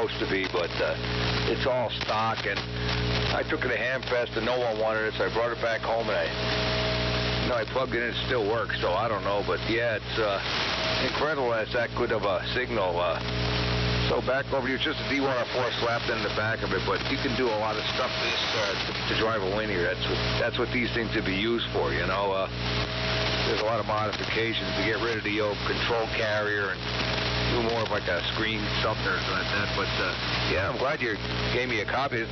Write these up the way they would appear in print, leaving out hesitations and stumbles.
supposed to be, but it's all stock. And I took it to Hamfest and no one wanted it, so I brought it back home and I plugged it in. It still works, so I don't know. But yeah, it's incredible that it's that good of a signal. So back over to you, just a D104 slapped in the back of it, but you can do a lot of stuff to drive a linear. That's what these things would be used for, you know. There's a lot of modifications to get rid of the old control carrier and do more of like a screen something or something like that. But yeah, I'm glad you gave me a copy.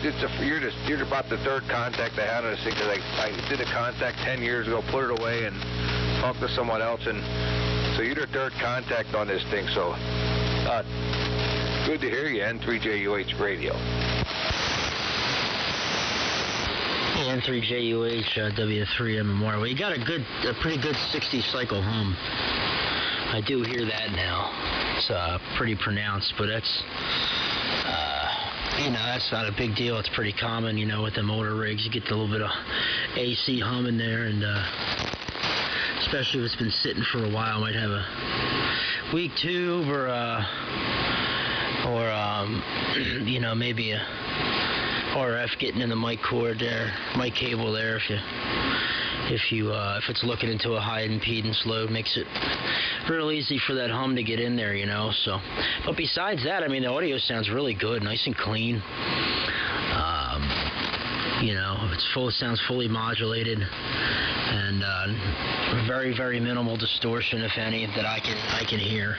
You're about the third contact I had on this thing, because I did a contact 10 years ago, put it away, and talked to someone else, and so you're the third contact on this thing. So good to hear you, N3JUH radio. N3JUH, W3MMR. Well, you got a pretty good 60 cycle hum. I do hear that now. It's pretty pronounced, but that's, that's not a big deal. It's pretty common, with the motor rigs. You get a little bit of AC hum in there, and especially if it's been sitting for a while, might have a weak tube or maybe a RF getting in the mic cord there, mic cable there. If it's looking into a high impedance load, makes it real easy for that hum to get in there, So, but besides that, the audio sounds really good, nice and clean. It sounds fully modulated, and very, very minimal distortion, if any, that I can hear.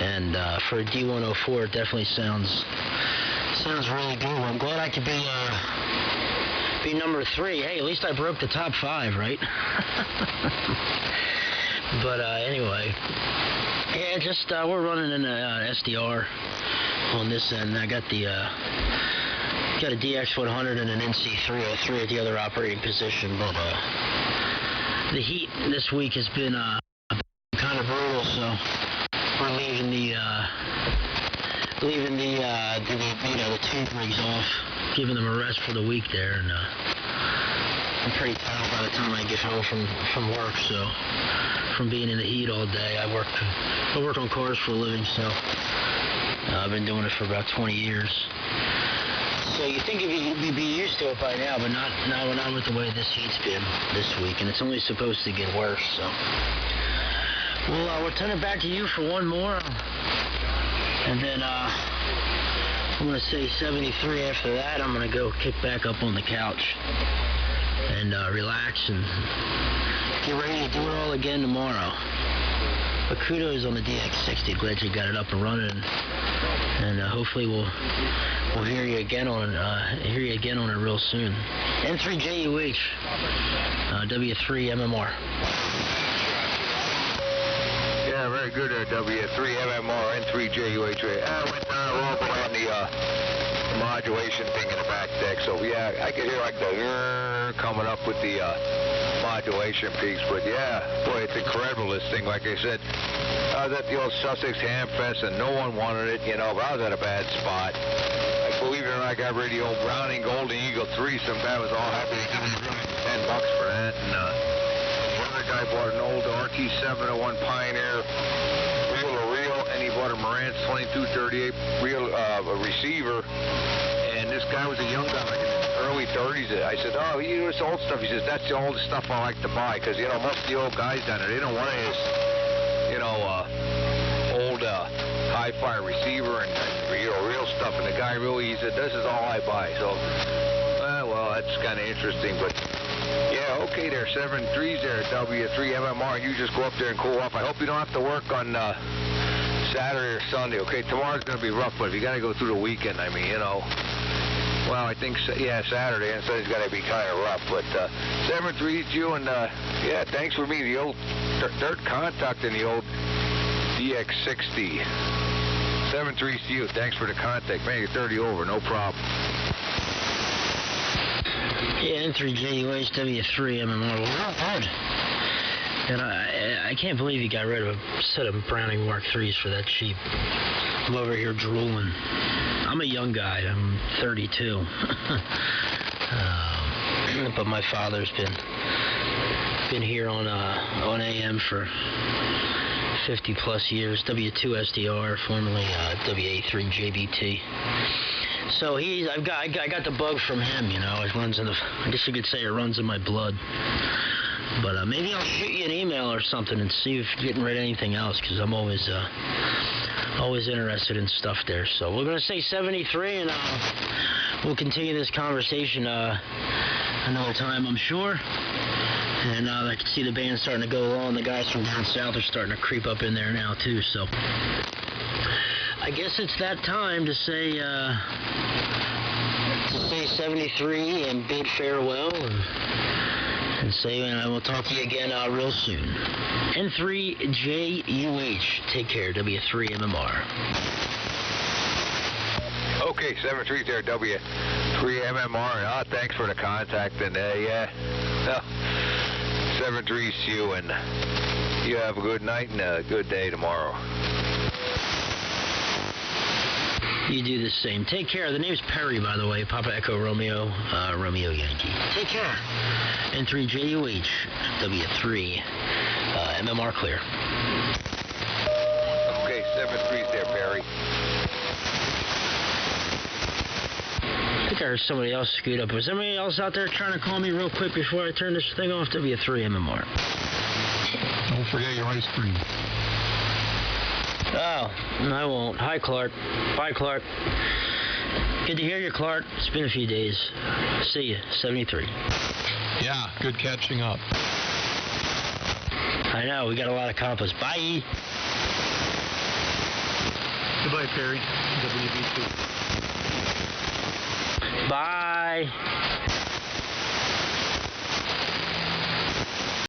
And for a D104, it definitely sounds really good. I'm glad I could be number 3. Hey, at least I broke the top 5, right? But anyway, yeah, just we're running an SDR on this end. I got a DX100 and an NC303 at the other operating position, but the heat this week has been kind of brutal, so we're leaving the tube rigs off, giving them a rest for the week there, and I'm pretty tired by the time I get home from work. So from being in the heat all day, I work on cars for a living, so I've been doing it for about 20 years. So you think you'd be used to it by now, but not with the way this heat's been this week, and it's only supposed to get worse. So we'll turn it back to you for one more, and then I'm going to say 73 after that. I'm going to go kick back up on the couch and relax and get ready to do it all again tomorrow. But kudos on the DX60. Glad you got it up and running, and hopefully we'll hear you again on it real soon. N3JUH, W3MMR. Yeah, very good there, W3MMR, N3JUH. I went down a little bit on the modulation thing in the back deck, so yeah, I could hear like the coming up with the modulation peaks, but yeah, boy, it's incredible, this thing. Like I said, I was at the old Sussex Hamfest and no one wanted it, but I was at a bad spot. Like, believe it or not, I got rid of the old Browning Golden Eagle 3. Some guy was all happy to give me $10 for that, and another guy bought an old RT701 Pioneer reel-to-reel, and he bought a Marantz 2238 reel receiver, and this guy was a young guy, like in his early 30s. I said, oh, you know, this old stuff. He says, that's the oldest stuff I like to buy, because, most of the old guys down there, they don't want his, old hi-fi receiver and real stuff, and the guy he said, this is all I buy. So, well, that's kind of interesting, but yeah, okay there, 7.3s there, W3MMR. You just go up there and cool off. I hope you don't have to work on Saturday or Sunday. Okay, tomorrow's going to be rough, but if you got to go through the weekend, well, I think, Saturday and Sunday's got to be kind of rough, but 7.3s to you, and yeah, thanks for me, the old third contact in the old DX60. 7.3s to you, thanks for the contact. Man, you're 30 over, no problem. Yeah, N3JUH, W3MMR. Well, real good. And I can't believe you got rid of a set of Browning Mark IIIs for that cheap. I'm over here drooling. I'm a young guy. I'm 32. But my father's been here on AM for 50 plus years, W2SDR, formerly W3MMR. So I got the bug from him, you know. It runs in the, I guess you could say it runs in my blood. But maybe I'll shoot you an email or something and see if you're getting rid of anything else, because I'm always interested in stuff there. So we're going to say 73, and we'll continue this conversation another time, I'm sure. And I can see the band starting to go along. The guys from down south are starting to creep up in there now, too. So I guess it's that time to say 73 and bid farewell. And say, and I will talk to you again real soon. N3JUH. Take care, W3MMR. Okay, 73 there, W3MMR. Thanks for the contact. And yeah, 73's you, and you have a good night and a good day tomorrow. You do the same. Take care. The name's Perry, by the way. Papa Echo Romeo, Romeo Yankee. Take care. N3JUH, W3MMR clear. Okay, 73's there, Perry. I think I heard somebody else scoot up. Was somebody else out there trying to call me real quick before I turn this thing off? W3MMR. Don't forget your ice cream. Oh, I won't. Hi, Clark. Bye, Clark. Good to hear you, Clark. It's been a few days. See you, 73. Yeah, good catching up. I know, we got a lot accomplished. Bye. Goodbye, Perry. WB2. Bye.